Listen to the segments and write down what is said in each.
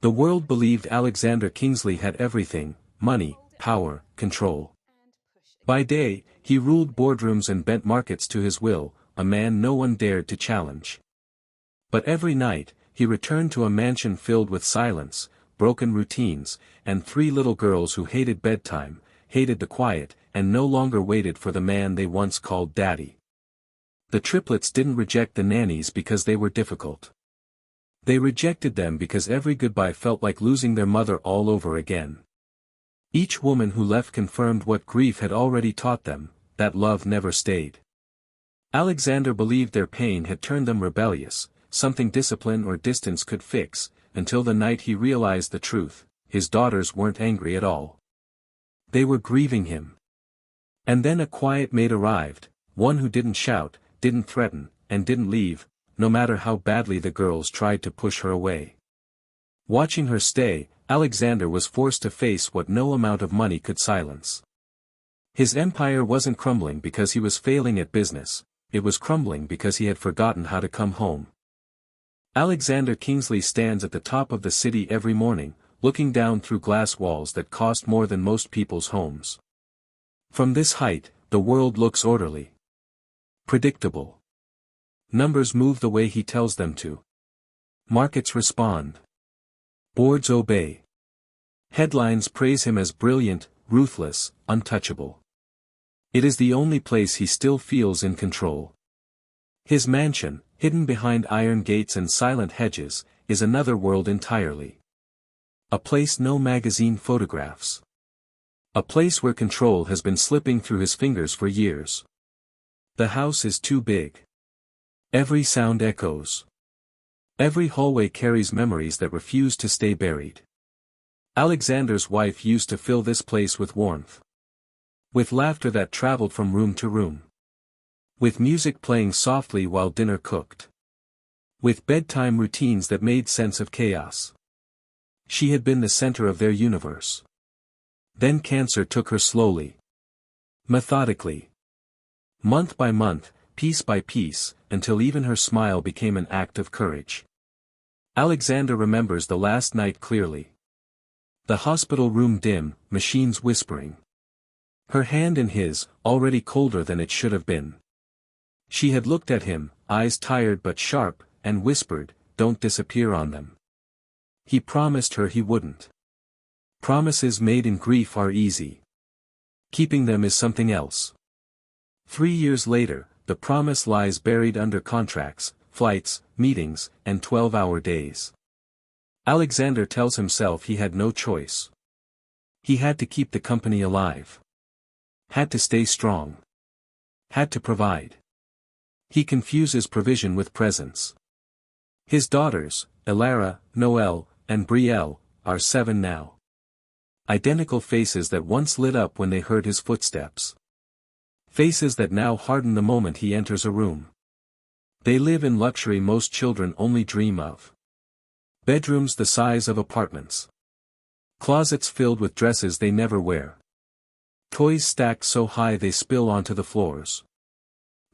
The world believed Alexander Kingsley had everything: money, power, control. By day, he ruled boardrooms and bent markets to his will, a man no one dared to challenge. But every night, he returned to a mansion filled with silence, broken routines, and three little girls who hated bedtime, hated the quiet, and no longer waited for the man they once called daddy. The triplets didn't reject the nannies because they were difficult. They rejected them because every goodbye felt like losing their mother all over again. Each woman who left confirmed what grief had already taught them, that love never stayed. Alexander believed their pain had turned them rebellious, something discipline or distance could fix, until the night he realized the truth: his daughters weren't angry at all. They were grieving him. And then a quiet maid arrived, one who didn't shout, didn't threaten, and didn't leave, no matter how badly the girls tried to push her away. Watching her stay, Alexander was forced to face what no amount of money could silence. His empire wasn't crumbling because he was failing at business, it was crumbling because he had forgotten how to come home. Alexander Kingsley stands at the top of the city every morning, looking down through glass walls that cost more than most people's homes. From this height, the world looks orderly. Predictable. Numbers move the way he tells them to. Markets respond. Boards obey. Headlines praise him as brilliant, ruthless, untouchable. It is the only place he still feels in control. His mansion, hidden behind iron gates and silent hedges, is another world entirely. A place no magazine photographs. A place where control has been slipping through his fingers for years. The house is too big. Every sound echoes. Every hallway carries memories that refuse to stay buried. Alexander's wife used to fill this place with warmth. With laughter that traveled from room to room. With music playing softly while dinner cooked. With bedtime routines that made sense of chaos. She had been the center of their universe. Then cancer took her slowly. Methodically. Month by month, piece by piece, until even her smile became an act of courage. Alexander remembers the last night clearly. The hospital room dim, machines whispering. Her hand in his, already colder than it should have been. She had looked at him, eyes tired but sharp, and whispered, "Don't disappear on them." He promised her he wouldn't. Promises made in grief are easy. Keeping them is something else. 3 years later, the promise lies buried under contracts, flights, meetings, and 12-hour days. Alexander tells himself he had no choice. He had to keep the company alive. Had to stay strong. Had to provide. He confuses provision with presence. His daughters, Elara, Noelle, and Brielle, are 7 now. Identical faces that once lit up when they heard his footsteps. Faces that now harden the moment he enters a room. They live in luxury most children only dream of. Bedrooms the size of apartments. Closets filled with dresses they never wear. Toys stacked so high they spill onto the floors.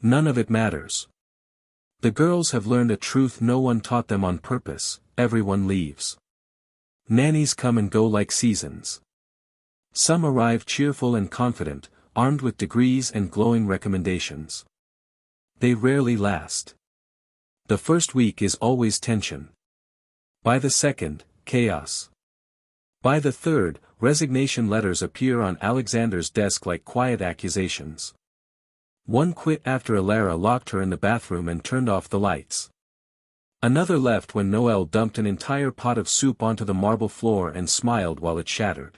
None of it matters. The girls have learned a truth no one taught them on purpose: everyone leaves. Nannies come and go like seasons. Some arrive cheerful and confident, armed with degrees and glowing recommendations. They rarely last. The first week is always tension. By the second, chaos. By the third, resignation letters appear on Alexander's desk like quiet accusations. One quit after Elara locked her in the bathroom and turned off the lights. Another left when Noelle dumped an entire pot of soup onto the marble floor and smiled while it shattered.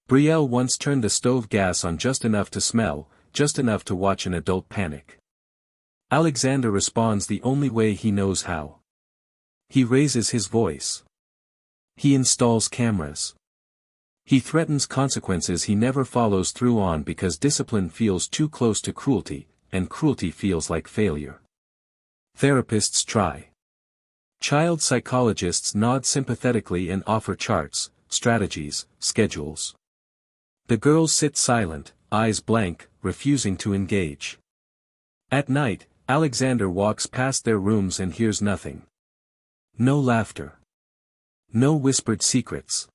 Brielle once turned the stove gas on just enough to smell, just enough to watch an adult panic. Alexander responds the only way he knows how. He raises his voice. He installs cameras. He threatens consequences he never follows through on because discipline feels too close to cruelty, and cruelty feels like failure. Therapists try. Child psychologists nod sympathetically and offer charts, strategies, schedules. The girls sit silent, eyes blank, refusing to engage. At night, Alexander walks past their rooms and hears nothing. No laughter. No whispered secrets.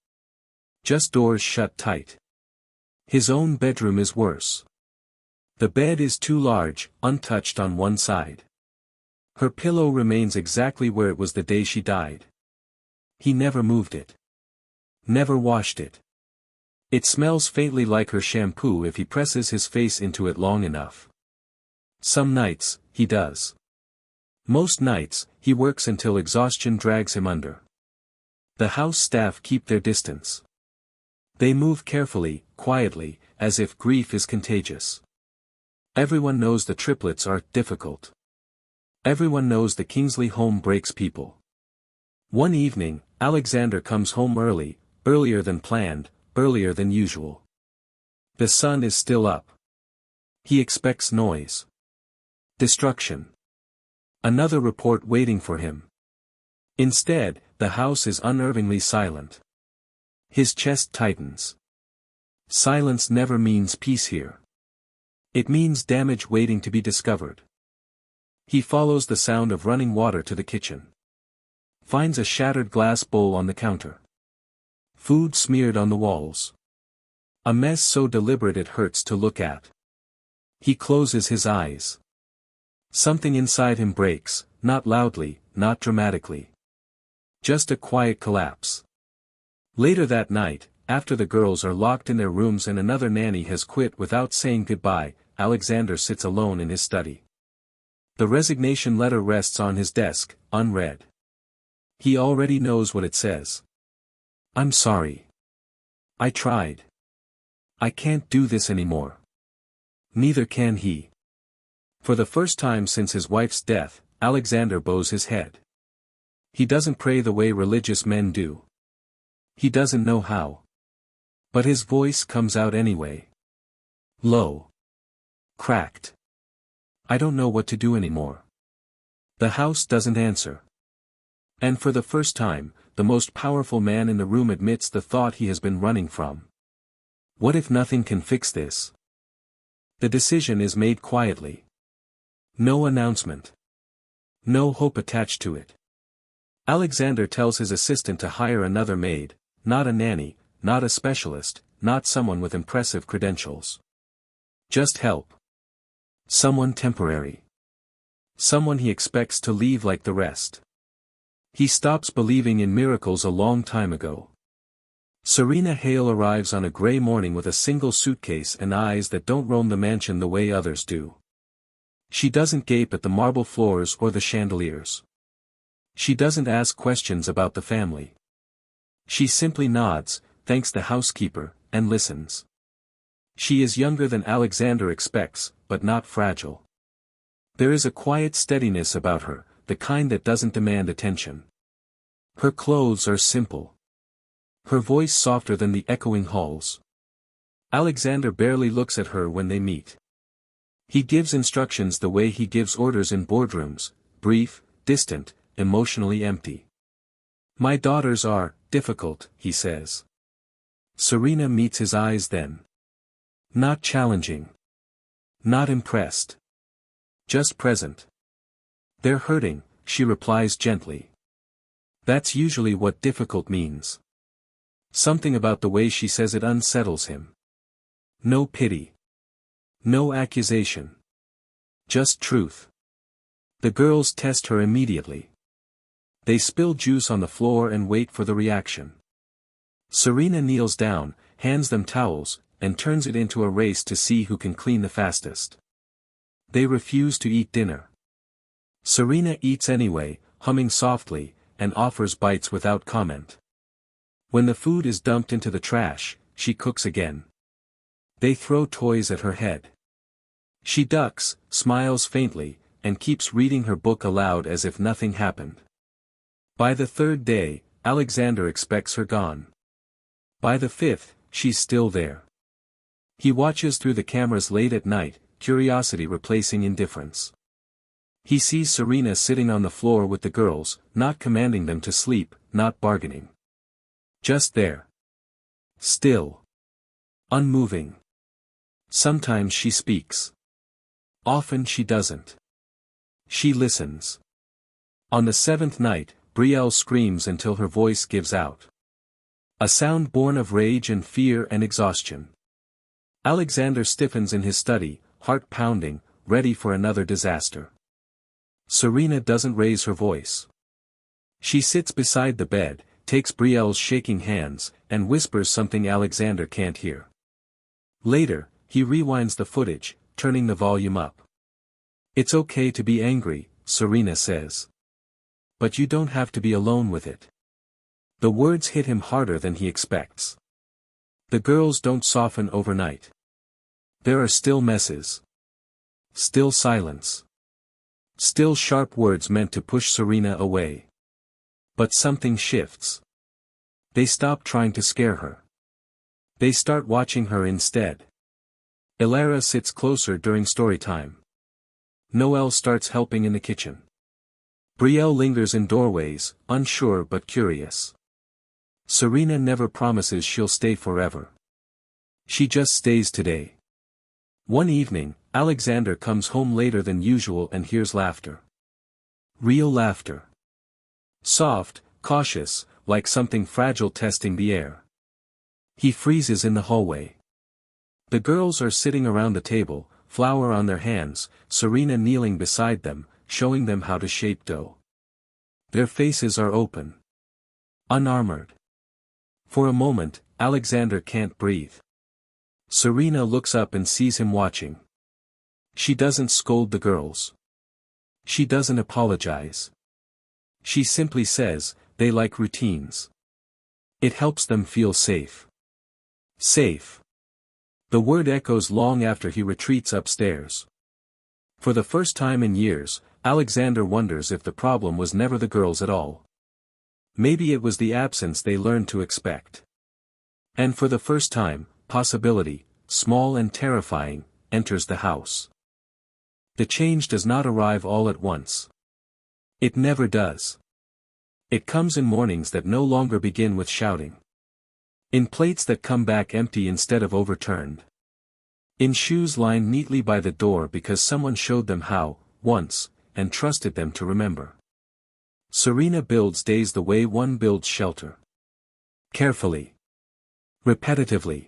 Just doors shut tight. His own bedroom is worse. The bed is too large, untouched on one side. Her pillow remains exactly where it was the day she died. He never moved it. Never washed it. It smells faintly like her shampoo if he presses his face into it long enough. Some nights, he does. Most nights, he works until exhaustion drags him under. The house staff keep their distance. They move carefully, quietly, as if grief is contagious. Everyone knows the triplets are difficult. Everyone knows the Kingsley home breaks people. One evening, Alexander comes home early, earlier than planned, earlier than usual. The sun is still up. He expects noise. Destruction. Another report waiting for him. Instead, the house is unnervingly silent. His chest tightens. Silence never means peace here. It means damage waiting to be discovered. He follows the sound of running water to the kitchen. Finds a shattered glass bowl on the counter. Food smeared on the walls. A mess so deliberate it hurts to look at. He closes his eyes. Something inside him breaks, not loudly, not dramatically. Just a quiet collapse. Later that night, after the girls are locked in their rooms and another nanny has quit without saying goodbye, Alexander sits alone in his study. The resignation letter rests on his desk, unread. He already knows what it says. I'm sorry. I tried. I can't do this anymore. Neither can he. For the first time since his wife's death, Alexander bows his head. He doesn't pray the way religious men do. He doesn't know how. But his voice comes out anyway. Low. Cracked. I don't know what to do anymore. The house doesn't answer. And for the first time, the most powerful man in the room admits the thought he has been running from. What if nothing can fix this? The decision is made quietly. No announcement. No hope attached to it. Alexander tells his assistant to hire another maid, not a nanny, not a specialist, not someone with impressive credentials. Just help. Someone temporary. Someone he expects to leave like the rest. He stops believing in miracles a long time ago. Serena Hale arrives on a gray morning with a single suitcase and eyes that don't roam the mansion the way others do. She doesn't gape at the marble floors or the chandeliers. She doesn't ask questions about the family. She simply nods, thanks the housekeeper, and listens. She is younger than Alexander expects, but not fragile. There is a quiet steadiness about her, the kind that doesn't demand attention. Her clothes are simple. Her voice softer than the echoing halls. Alexander barely looks at her when they meet. He gives instructions the way he gives orders in boardrooms, brief, distant, emotionally empty. My daughters are difficult, he says. Serena meets his eyes then. Not challenging. Not impressed. Just present. They're hurting, she replies gently. That's usually what difficult means. Something about the way she says it unsettles him. No pity. No accusation. Just truth. The girls test her immediately. They spill juice on the floor and wait for the reaction. Serena kneels down, hands them towels, and turns it into a race to see who can clean the fastest. They refuse to eat dinner. Serena eats anyway, humming softly, and offers bites without comment. When the food is dumped into the trash, she cooks again. They throw toys at her head. She ducks, smiles faintly, and keeps reading her book aloud as if nothing happened. By the third day, Alexander expects her gone. By the fifth, she's still there. He watches through the cameras late at night, curiosity replacing indifference. He sees Serena sitting on the floor with the girls, not commanding them to sleep, not bargaining. Just there. Still. Unmoving. Sometimes she speaks. Often she doesn't. She listens. On the seventh night, Brielle screams until her voice gives out. A sound born of rage and fear and exhaustion. Alexander stiffens in his study, heart pounding, ready for another disaster. Serena doesn't raise her voice. She sits beside the bed, takes Brielle's shaking hands, and whispers something Alexander can't hear. Later, he rewinds the footage, turning the volume up. "It's okay to be angry," Serena says. "But you don't have to be alone with it." The words hit him harder than he expects. The girls don't soften overnight. There are still messes. Still silence. Still sharp words meant to push Serena away. But something shifts. They stop trying to scare her. They start watching her instead. Elara sits closer during story time. Noelle starts helping in the kitchen. Brielle lingers in doorways, unsure but curious. Serena never promises she'll stay forever. She just stays today. One evening, Alexander comes home later than usual and hears laughter. Real laughter. Soft, cautious, like something fragile testing the air. He freezes in the hallway. The girls are sitting around the table, flour on their hands, Serena kneeling beside them, showing them how to shape dough. Their faces are open. Unarmored. For a moment, Alexander can't breathe. Serena looks up and sees him watching. She doesn't scold the girls. She doesn't apologize. She simply says, they like routines. It helps them feel safe. Safe. The word echoes long after he retreats upstairs. For the first time in years, Alexander wonders if the problem was never the girls at all. Maybe it was the absence they learned to expect. And for the first time, possibility, small and terrifying, enters the house. The change does not arrive all at once. It never does. It comes in mornings that no longer begin with shouting. In plates that come back empty instead of overturned. In shoes lined neatly by the door because someone showed them how, once, and trusted them to remember. Serena builds days the way one builds shelter. Carefully. Repetitively.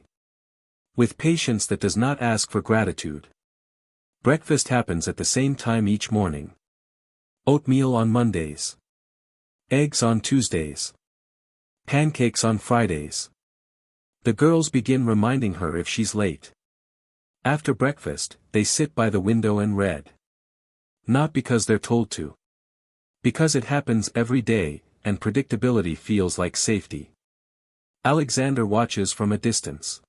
With patience that does not ask for gratitude. Breakfast happens at the same time each morning. Oatmeal on Mondays. Eggs on Tuesdays. Pancakes on Fridays. The girls begin reminding her if she's late. After breakfast, they sit by the window and read. Not because they're told to. Because it happens every day, and predictability feels like safety. Alexander watches from a distance.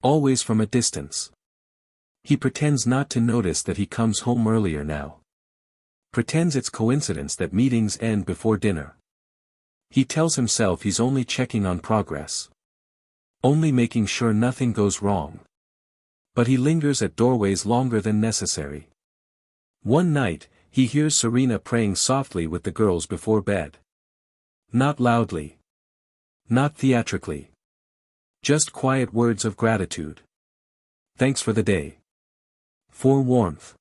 Always from a distance. He pretends not to notice that he comes home earlier now. Pretends it's coincidence that meetings end before dinner. He tells himself he's only checking on progress. Only making sure nothing goes wrong. But he lingers at doorways longer than necessary. One night, he hears Serena praying softly with the girls before bed. Not loudly. Not theatrically. Just quiet words of gratitude. Thanks for the day. For warmth.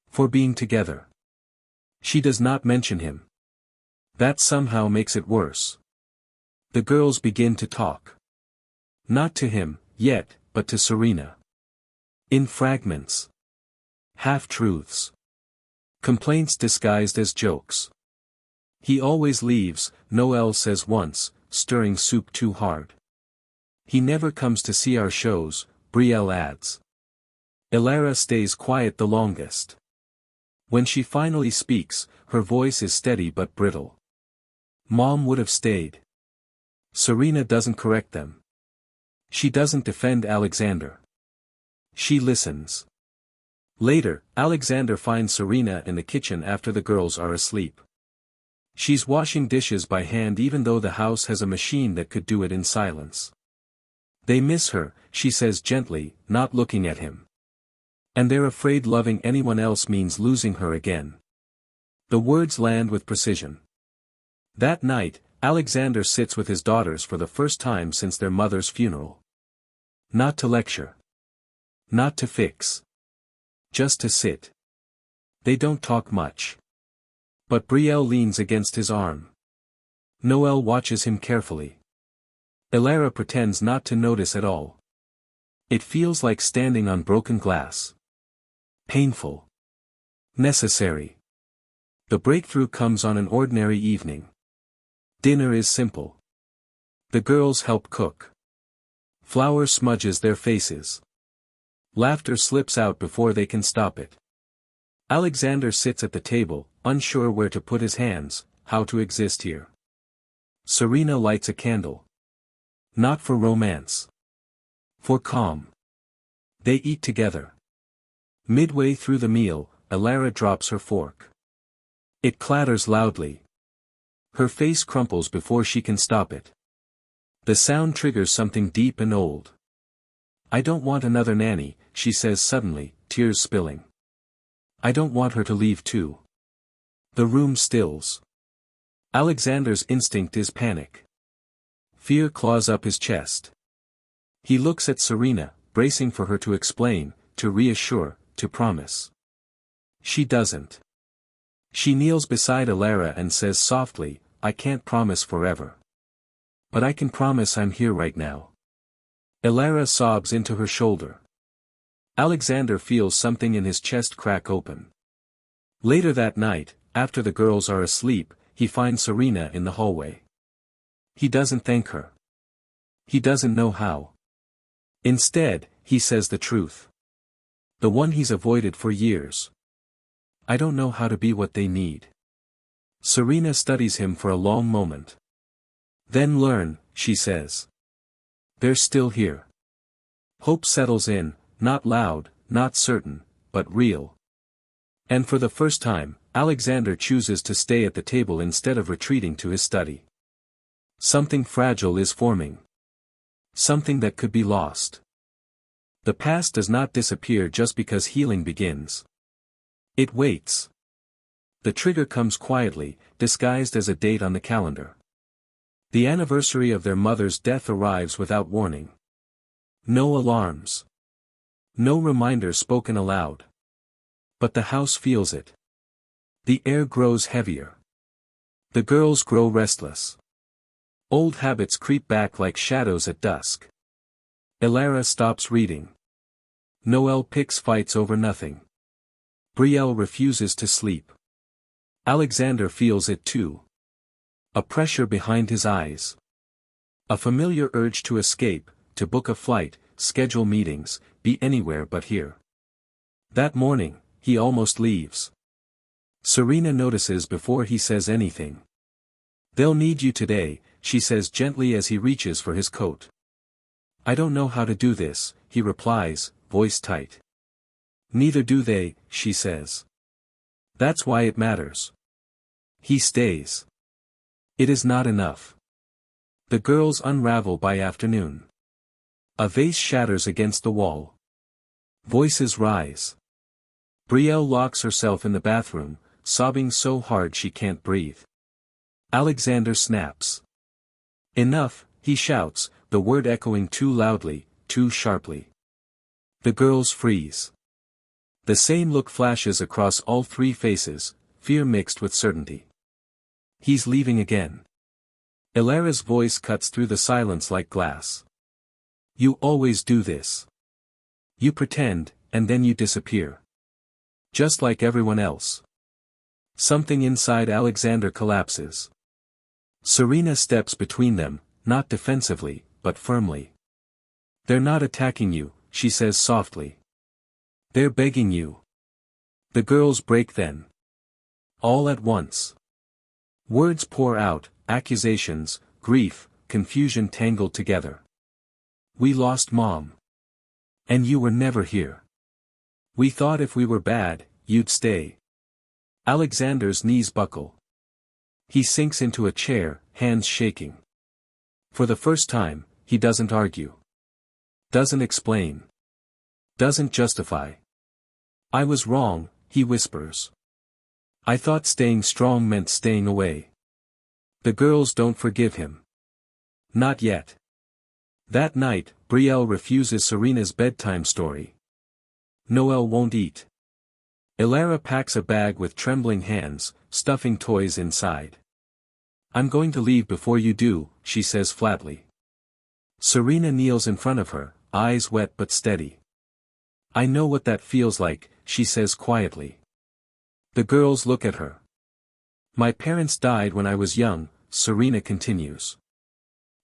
For being together. She does not mention him. That somehow makes it worse. The girls begin to talk. Not to him, yet, but to Serena. In fragments. Half-truths. Complaints disguised as jokes. He always leaves, Noelle says once, stirring soup too hard. He never comes to see our shows, Brielle adds. Elara stays quiet the longest. When she finally speaks, her voice is steady but brittle. Mom would have stayed. Serena doesn't correct them. She doesn't defend Alexander. She listens. Later, Alexander finds Serena in the kitchen after the girls are asleep. She's washing dishes by hand even though the house has a machine that could do it in silence. They miss her, she says gently, not looking at him. And they're afraid loving anyone else means losing her again. The words land with precision. That night, Alexander sits with his daughters for the first time since their mother's funeral. Not to lecture. Not to fix. Just to sit. They don't talk much. But Brielle leans against his arm. Noel watches him carefully. Elara pretends not to notice at all. It feels like standing on broken glass. Painful. Necessary. The breakthrough comes on an ordinary evening. Dinner is simple. The girls help cook. Flour smudges their faces. Laughter slips out before they can stop it. Alexander sits at the table, unsure where to put his hands, how to exist here. Serena lights a candle. Not for romance. For calm. They eat together. Midway through the meal, Elara drops her fork. It clatters loudly. Her face crumples before she can stop it. The sound triggers something deep and old. I don't want another nanny, she says suddenly, tears spilling. I don't want her to leave too. The room stills. Alexander's instinct is panic. Fear claws up his chest. He looks at Serena, bracing for her to explain, to reassure, to promise. She doesn't. She kneels beside Elara and says softly, I can't promise forever. But I can promise I'm here right now. Elara sobs into her shoulder. Alexander feels something in his chest crack open. Later that night, after the girls are asleep, he finds Serena in the hallway. He doesn't thank her. He doesn't know how. Instead, he says the truth. The one he's avoided for years. I don't know how to be what they need. Serena studies him for a long moment. Then learn, she says. They're still here. Hope settles in, not loud, not certain, but real. And for the first time, Alexander chooses to stay at the table instead of retreating to his study. Something fragile is forming. Something that could be lost. The past does not disappear just because healing begins. It waits. The trigger comes quietly, disguised as a date on the calendar. The anniversary of their mother's death arrives without warning. No alarms. No reminder spoken aloud. But the house feels it. The air grows heavier. The girls grow restless. Old habits creep back like shadows at dusk. Elara stops reading. Noel picks fights over nothing. Brielle refuses to sleep. Alexander feels it too. A pressure behind his eyes. A familiar urge to escape, to book a flight, schedule meetings, be anywhere but here. That morning, he almost leaves. Serena notices before he says anything. They'll need you today, she says gently as he reaches for his coat. I don't know how to do this, he replies, voice tight. Neither do they, she says. That's why it matters. He stays. It is not enough. The girls unravel by afternoon. A vase shatters against the wall. Voices rise. Brielle locks herself in the bathroom, sobbing so hard she can't breathe. Alexander snaps. Enough, he shouts, the word echoing too loudly, too sharply. The girls freeze. The same look flashes across all three faces, fear mixed with certainty. He's leaving again. Elara's voice cuts through the silence like glass. You always do this. You pretend, and then you disappear. Just like everyone else. Something inside Alexander collapses. Serena steps between them, not defensively, but firmly. They're not attacking you, she says softly. They're begging you. The girls break then. All at once. Words pour out, accusations, grief, confusion tangled together. We lost Mom. And you were never here. We thought if we were bad, you'd stay. Alexander's knees buckle. He sinks into a chair, hands shaking. For the first time, he doesn't argue. Doesn't explain. Doesn't justify. I was wrong, he whispers. I thought staying strong meant staying away. The girls don't forgive him. Not yet. That night, Brielle refuses Serena's bedtime story. Noel won't eat. Elara packs a bag with trembling hands, stuffing toys inside. I'm going to leave before you do, she says flatly. Serena kneels in front of her, eyes wet but steady. I know what that feels like, she says quietly. The girls look at her. My parents died when I was young, Serena continues.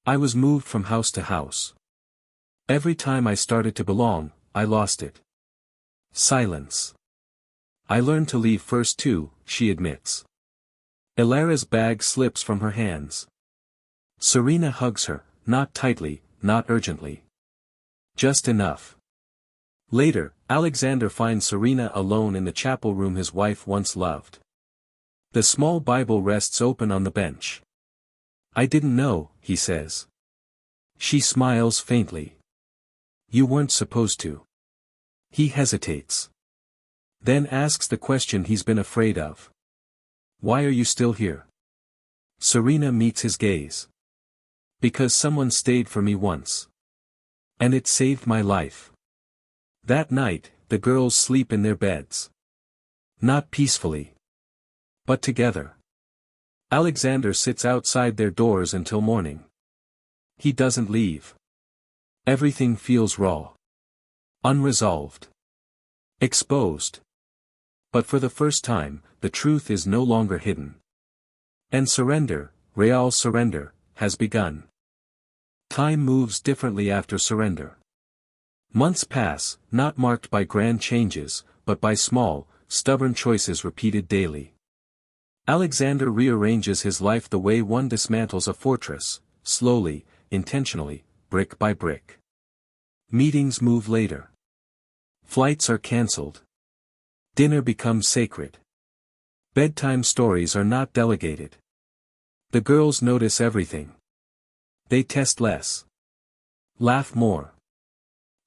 I was moved from house to house. Every time I started to belong, I lost it. Silence. I learned to leave first too, she admits. Elara's bag slips from her hands. Serena hugs her, not tightly, not urgently. Just enough. Later, Alexander finds Serena alone in the chapel room his wife once loved. The small Bible rests open on the bench. I didn't know, he says. She smiles faintly. You weren't supposed to. He hesitates. Then asks the question he's been afraid of. Why are you still here? Serena meets his gaze. Because someone stayed for me once. And it saved my life. That night, the girls sleep in their beds. Not peacefully. But together. Alexander sits outside their doors until morning. He doesn't leave. Everything feels raw. Unresolved. Exposed. But for the first time, the truth is no longer hidden. And surrender, real surrender, has begun. Time moves differently after surrender. Months pass, not marked by grand changes, but by small, stubborn choices repeated daily. Alexander rearranges his life the way one dismantles a fortress, slowly, intentionally, brick by brick. Meetings move later. Flights are cancelled. Dinner becomes sacred. Bedtime stories are not delegated. The girls notice everything. They test less. Laugh more.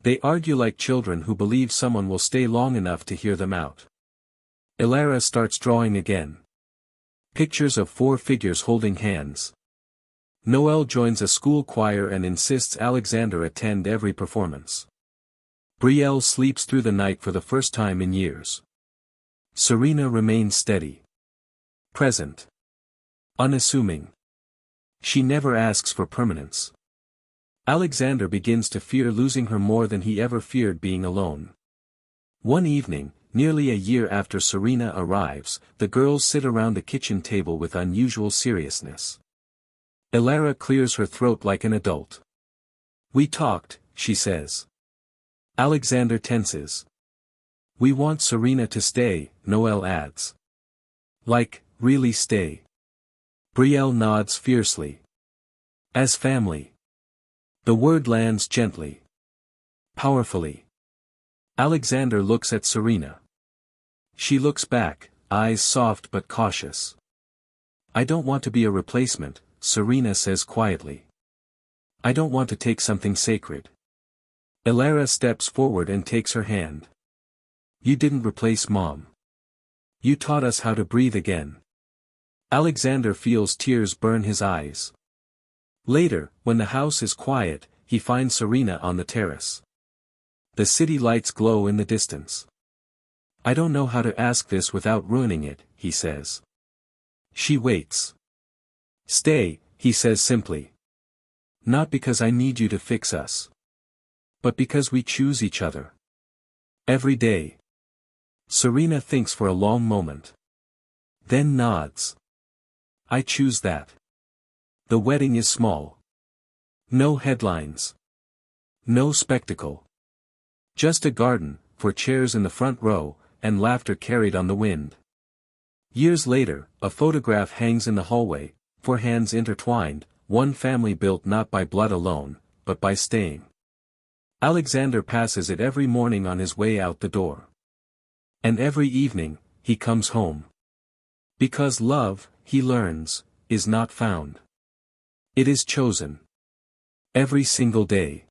They argue like children who believe someone will stay long enough to hear them out. Elara starts drawing again. Pictures of 4 figures holding hands. Noel joins a school choir and insists Alexander attend every performance. Brielle sleeps through the night for the first time in years. Serena remains steady. Present. Unassuming. She never asks for permanence. Alexander begins to fear losing her more than he ever feared being alone. One evening, nearly a year after Serena arrives, the girls sit around the kitchen table with unusual seriousness. Elara clears her throat like an adult. We talked, she says. Alexander tenses. We want Serena to stay, Noel adds. Like, really stay. Brielle nods fiercely. As family. The word lands gently. Powerfully. Alexander looks at Serena. She looks back, eyes soft but cautious. I don't want to be a replacement, Serena says quietly. I don't want to take something sacred. Elara steps forward and takes her hand. You didn't replace Mom. You taught us how to breathe again. Alexander feels tears burn his eyes. Later, when the house is quiet, he finds Serena on the terrace. The city lights glow in the distance. I don't know how to ask this without ruining it, he says. She waits. Stay, he says simply. Not because I need you to fix us. But because we choose each other. Every day. Serena thinks for a long moment. Then nods. I choose that. The wedding is small. No headlines. No spectacle. Just a garden, 4 chairs in the front row, and laughter carried on the wind. Years later, a photograph hangs in the hallway, 4 hands intertwined, one family built not by blood alone, but by staying. Alexander passes it every morning on his way out the door. And every evening, he comes home. Because love, he learns, is not found. It is chosen. Every single day.